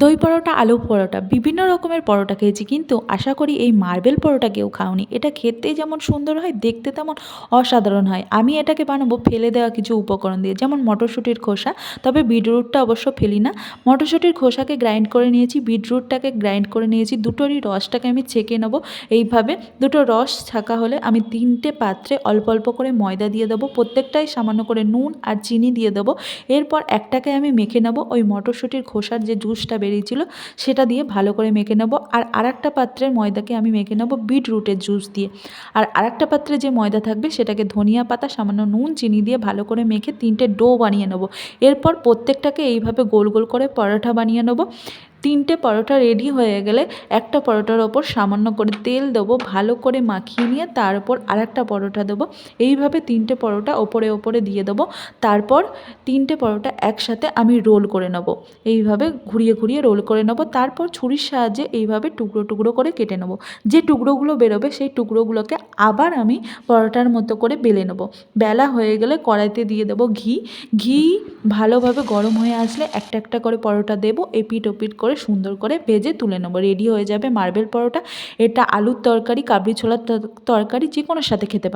দই পরোটা, আলু পরোটা বিভিন্ন রকমের পরোটা খেয়েছি, কিন্তু আশা করি এই মার্বেল পরোটা কেউ খাওনি। এটা খেতে যেমন সুন্দর হয়, দেখতে তেমন অসাধারণ হয়। আমি এটাকে বানাবো ফেলে দেওয়া কিছু উপকরণ দিয়ে, যেমন মটরশুঁটির খোসা, তবে বিটরুটটা অবশ্য ফেলি না। মটরশুঁটির খোসাকে গ্রাইন্ড করে নিয়েছি, বিটরুটটাকে গ্রাইন্ড করে নিয়েছি, দুটোরই রসটাকে আমি ছেঁকে নেবো। এইভাবে দুটো রস ছাঁকা হলে আমি 3টে পাত্রে অল্প অল্প করে ময়দা দিয়ে দেবো, প্রত্যেকটাই সামান্য করে নুন আর চিনি দিয়ে দেবো। এরপর একটাকে আমি মেখে নেবো ওই মটরশুঁটির খোসার যে জুসটা বেরিয়েছিল সেটা দিয়ে ভালো করে মেখে নেবো। আর আরেকটা পাত্রের ময়দাকে আমি মেখে নেবো বিটরুটের জুস দিয়ে। আর আরেকটা পাত্রে যে ময়দা থাকবে সেটাকে ধনিয়া পাতা, সামান্য নুন, চিনি দিয়ে ভালো করে মেখে 3টে ডো বানিয়ে নেবো। এরপর প্রত্যেকটাকে এইভাবে গোল গোল করে পরোটা বানিয়ে নেবো। 3টে পরোটা রেডি হয়ে গেলে একটা পরোটার ওপর সামান্য করে তেল দেবো, ভালো করে মাখিয়ে নিয়ে তার উপর আরেকটা পরোটা দেবো। এইভাবে 3টে পরোটা ওপরে ওপরে দিয়ে দেবো। তারপর 3টে পরোটা একসাথে আমি রোল করে নেব। এইভাবে ঘুরিয়ে ঘুরিয়ে রোল করে নেব। তারপর ছুরির সাহায্যে এইভাবে টুকরো টুকরো করে কেটে নেব। যে টুকরোগুলো বেরোবে সেই টুকরোগুলোকে আবার আমি পরোটার মতো করে বেলে নেব। বেলা হয়ে গেলে কড়াইতে দিয়ে দেবো ঘি। ঘি ভালোভাবে গরম হয়ে আসলে একটা একটা করে পরোটা দেবো, এপিট ওপিট করে সুন্দর করে ভেজে তুলে নেব। রেডি হয়ে যাবে মার্বেল পরোটা। এটা আলুর তরকারি, কাবলি ছোলার তরকারি যে কোনোর সাথে খেতে পারো।